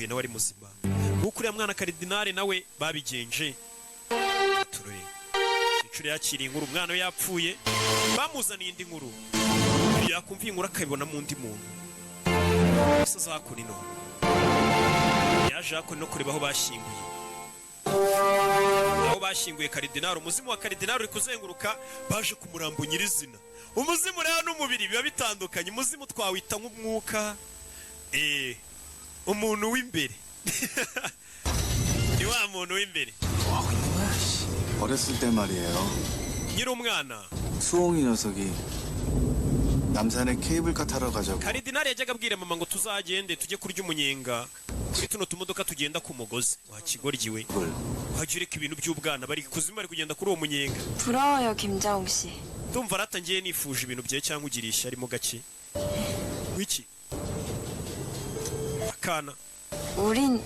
yashyinguye nawe ari muzima. Nk'uko uriya mwana karidinari nawe babigenje. Turore inshuro yakiriye inkuru umwana we yapfuye, bamuzaniye indi nkuru, yakumva inkuru akabibona mu ndi muntu. Gusa zakora ino yaje akora no kureba aho bashyinguye, aho bashyinguye karidinari. Umuzimu wa karidinari uri kuzenguruka, baje kumurambo nyirizina. Umuzimu rero n'umubiri biba bitandukanye. Umuzimu twawita nk'umwuka, umuntu w'imbere. Ni wa muntu w'imbere. 어렸을 때 말이에요. nyiri umwana 수홍이 녀석이 남산에 케이블카 타러 가자고. karidinari yajyaga abwira mama ngo tuzagende tujye kurya umunyenga kuri tuno tumodoka tugenda ku mugozi. wakigoryiwe wajya ureka ibintu by'ubwana, bari kuzimu bari kugenda kuri uwo munyenga. 부러워요, 김자홍 씨. ndumva aratangiye nifuje ibintu bye cyangwa ugirisha arimo gake. wiki akana 우린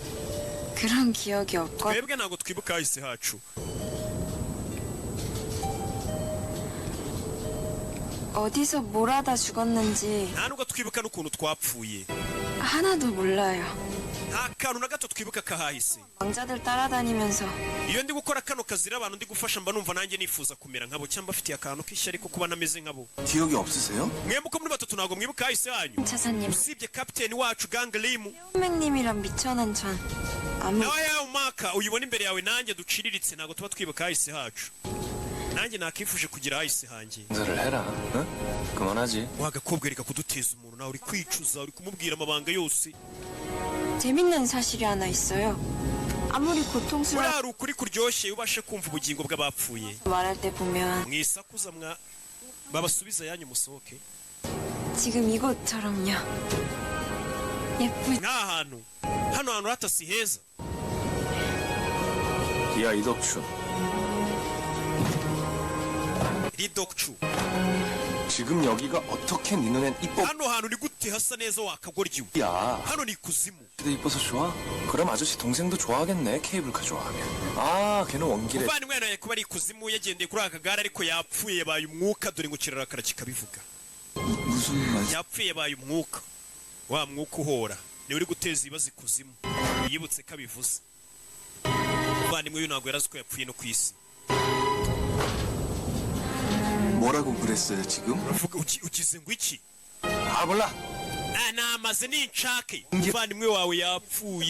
그런 기억이 없거든. twebwe ntabwo twibuka hahise hacu. 어디서 뭘 하다 죽었는지 nta nubwo twibuka n'ukuntu twapfuye. 하나도 몰라요. nta kantu na gato twibuka kahahise. 왕자들 따라다니면서 iyo ndi gukora kano kazi rero abantu ndi gufasha mba numva nanjye nifuza kumera nkabo, cyangwa afitiye akantu k'ishyari ko kuba nameze nkabo. 기억이 없으세요? mwembe uko muri batatu ntabwo mwibuka hahise hanyu, 차사님, usibye kapiteni wacu gangalimu. 선생님이랑 미천한 전 아무 nawe yawe umaka uyibona imbere yawe nanjye duciriritse, ntabwo tuba twibuka hahise hacu. nanjye nakifuje kugira hahise hanjye. 인사를 해라. 응? 그만하지. wagakobwa reka kuduteza umuntu, nawe uri kwicuza, uri kumubwira amabanga yose. 재밌는 사실이 하나 있어요. 아무리 고통스러워 hari ukuri kuryoshye ubashe kumva ubugingo bw'abapfuye. 말할 때 보면 mwisakuza babasubiza yanyu musohoke. 지금 이곳처럼요. 예쁘 nk'aha hantu, hano hantu hatasi heza. 야 이덕춘. ridokcu 지금 여기가 어떻게 네 눈엔 이뻐? hano hantu ni gute hasa neza wakagoryiwe. 야. hano ni ikuzimu. 근데 이뻐서 좋아? 그럼 아저씨 동생도 좋아하겠네. 케이블카 좋아하면. 아 걔는 원길에. umuvandimwe nawe kuba ari ikuzimu yagendeye kuri aka kagare ariko yapfuye yabaye umwuka. dore ngo kirarakara kikabivuga. 무슨 말? yapfuye yabaye umwuka, wa mwuka uhora niwe uri guteza ibibazo ikuzimu. yibutse ko abivuze. umuvandimwe uyu ntabwo yarazi ko yapfuye no ku isi. 뭐라고 그랬어요 지금? uravuga ugize ngo iki? 아 몰라. namaze ninshake umuvandimwe wawe yapfuye.